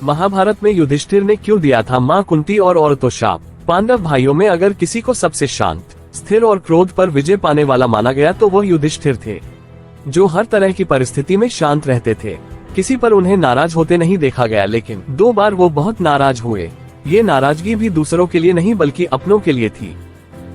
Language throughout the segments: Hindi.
महाभारत में युधिष्ठिर ने क्यों दिया था माँ कुंती और औरतों शाप? पांडव भाइयों में अगर किसी को सबसे शांत, स्थिर और क्रोध पर विजय पाने वाला माना गया तो वह युधिष्ठिर थे, जो हर तरह की परिस्थिति में शांत रहते थे। किसी पर उन्हें नाराज होते नहीं देखा गया, लेकिन 2 बार वो बहुत नाराज हुए। ये नाराजगी भी दूसरों के लिए नहीं बल्कि अपनों के लिए थी।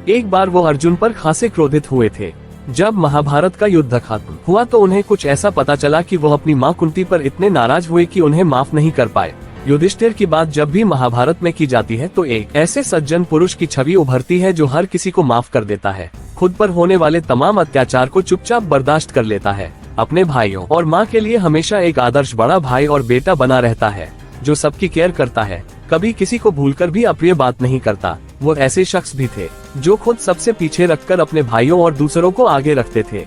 एक बार वो अर्जुन पर खासे क्रोधित हुए थे। जब महाभारत का युद्ध खत्म हुआ तो उन्हें कुछ ऐसा पता चला कि वो अपनी माँ कुंती पर इतने नाराज हुए कि उन्हें माफ नहीं कर पाए। युधिष्ठिर की बात जब भी महाभारत में की जाती है तो एक ऐसे सज्जन पुरुष की छवि उभरती है जो हर किसी को माफ कर देता है, खुद पर होने वाले तमाम अत्याचार को चुपचाप बर्दाश्त कर लेता है, अपने भाइयों और माँ के लिए हमेशा एक आदर्श बड़ा भाई और बेटा बना रहता है, जो सबकी केयर करता है, कभी किसी को भूलकर भी अप्रिय बात नहीं करता। वो ऐसे शख्स भी थे जो खुद सबसे पीछे रखकर अपने भाइयों और दूसरों को आगे रखते थे।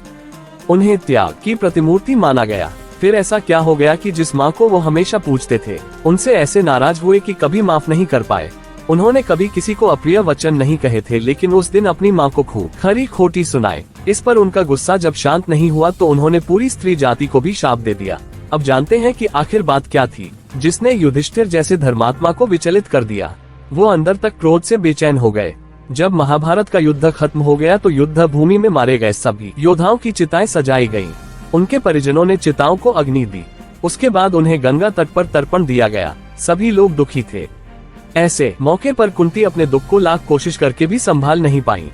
उन्हें त्याग की प्रतिमूर्ति माना गया। फिर ऐसा क्या हो गया कि जिस माँ को वो हमेशा पूजते थे, उनसे ऐसे नाराज हुए कि कभी माफ नहीं कर पाए। उन्होंने कभी किसी को अप्रिय वचन नहीं कहे थे, लेकिन उस दिन अपनी माँ को खूब खरी खोटी सुनाए। इस पर उनका गुस्सा जब शांत नहीं हुआ तो उन्होंने पूरी स्त्री जाति को भी शाप दे दिया। अब जानते हैं कि आखिर बात क्या थी जिसने युधिष्ठिर जैसे धर्मात्मा को विचलित कर दिया। वो अंदर तक क्रोध से बेचैन हो गए। जब महाभारत का युद्ध खत्म हो गया तो युद्ध भूमि में मारे गए सभी योद्धाओं की चिताएं सजाई गयी। उनके परिजनों ने चिताओं को अग्नि दी। उसके बाद उन्हें गंगा तट पर तर्पण दिया गया। सभी लोग दुखी थे। ऐसे मौके पर कुंती अपने दुख को लाख कोशिश करके भी संभाल नहीं पाई।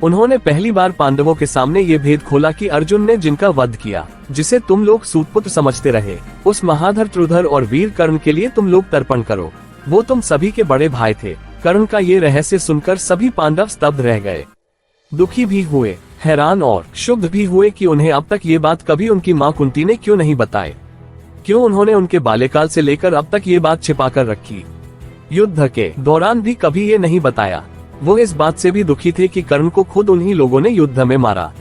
उन्होंने पहली बार पांडवों के सामने ये भेद खोला कि अर्जुन ने जिनका वध किया, जिसे तुम लोग सूतपुत्र समझते रहे, उस महाधर त्रुधर और वीर कर्ण के लिए तुम लोग तर्पण करो। वो तुम सभी के बड़े भाई थे। कर्ण का ये रहस्य सुनकर सभी पांडव स्तब्ध रह गए। दुखी भी हुए, हैरान और क्षुब्ध भी हुए कि उन्हें अब तक ये बात कभी उनकी माँ कुंती ने क्यों नहीं बताई। क्यों उन्होंने उनके बाल्यकाल से लेकर अब तक ये बात छिपा कर रखी। युद्ध के दौरान भी कभी ये नहीं बताया। वो इस बात से भी दुखी थे कि कर्ण को खुद उन्हीं लोगों ने युद्ध में मारा।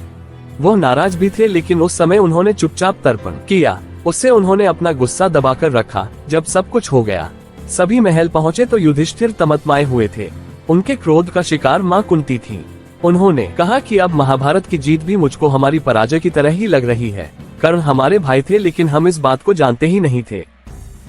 वो नाराज भी थे, लेकिन उस समय उन्होंने चुपचाप तर्पण किया। उससे उन्होंने अपना गुस्सा दबाकर रखा। जब सब कुछ हो गया, सभी महल पहुँचे तो युधिष्ठिर तमतमाए हुए थे। उनके क्रोध का शिकार माँ कुंती थी। उन्होंने कहा कि अब महाभारत की जीत भी मुझको हमारी पराजय की तरह ही लग रही है। कर्ण हमारे भाई थे, लेकिन हम इस बात को जानते ही नहीं थे।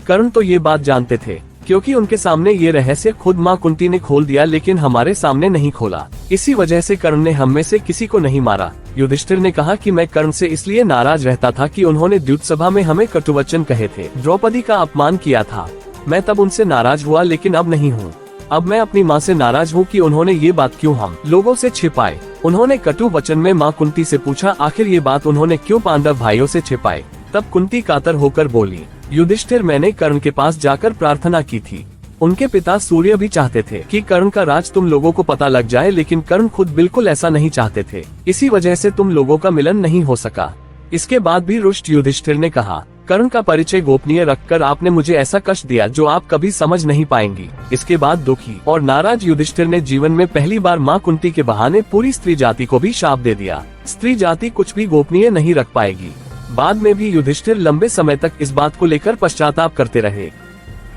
कर्ण तो ये बात जानते थे, क्योंकि उनके सामने ये रहस्य खुद माँ कुंती ने खोल दिया, लेकिन हमारे सामने नहीं खोला। इसी वजह से कर्ण ने हम में से किसी को नहीं मारा। युधिष्ठिर ने कहा कि मैं कर्ण से इसलिए नाराज रहता था कि उन्होंने द्यूत सभा में हमें कटुवचन कहे थे, द्रौपदी का अपमान किया था। मैं तब उनसे नाराज हुआ, लेकिन अब नहीं हूँ। अब मैं अपनी माँ से नाराज हूँ कि उन्होंने ये बात क्यों हम लोगों से छिपाई। उन्होंने कटु वचन में माँ कुंती से पूछा, आखिर ये बात उन्होंने क्यों पांडव भाइयों से छिपाई। तब कुंती कातर होकर बोली, युधिष्ठिर, मैंने कर्ण के पास जाकर प्रार्थना की थी। उनके पिता सूर्य भी चाहते थे कि कर्ण का राज तुम लोगों को पता लग जाए, लेकिन कर्ण खुद बिल्कुल ऐसा नहीं चाहते थे। इसी वजह से तुम लोगों का मिलन नहीं हो सका। इसके बाद भी रुष्ट युधिष्ठिर ने कहा, कर्ण का परिचय गोपनीय रखकर आपने मुझे ऐसा कष्ट दिया जो आप कभी समझ नहीं पाएंगी। इसके बाद दुखी और नाराज युधिष्ठिर ने जीवन में पहली बार माँ कुंती के बहाने पूरी स्त्री जाति को भी शाप दे दिया। स्त्री जाति कुछ भी गोपनीय नहीं रख पाएगी। बाद में भी युधिष्ठिर लंबे समय तक इस बात को लेकर पश्चाताप करते रहे।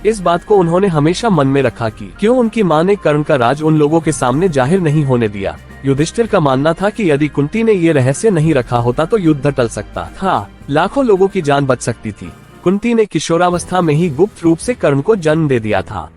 इस बात को उन्होंने हमेशा मन में रखा कि क्यों उनकी माँ ने कर्ण का राज उन लोगों के सामने जाहिर नहीं होने दिया। युधिष्ठिर का मानना था कि यदि कुंती ने ये रहस्य नहीं रखा होता तो युद्ध टल सकता था, लाखों लोगों की जान बच सकती थी। कुंती ने किशोरावस्था में ही गुप्त रूप से कर्ण को जन्म दे दिया था।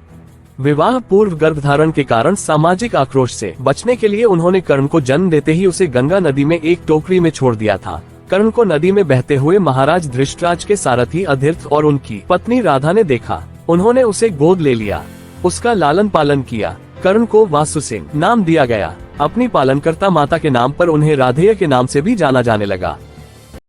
विवाह पूर्व गर्भधारण के कारण सामाजिक आक्रोश से बचने के लिए उन्होंने कर्ण को जन्म देते ही उसे गंगा नदी में एक टोकरी में छोड़ दिया था। कर्ण को नदी में बहते हुए महाराज धृष्टराज के सारथी अधीर्थ और उनकी पत्नी राधा ने देखा। उन्होंने उसे गोद ले लिया, उसका लालन पालन किया। कर्ण को वासुसेन नाम दिया गया। अपनी पालनकर्ता माता के नाम पर उन्हें राधेय के नाम से भी जाना जाने लगा।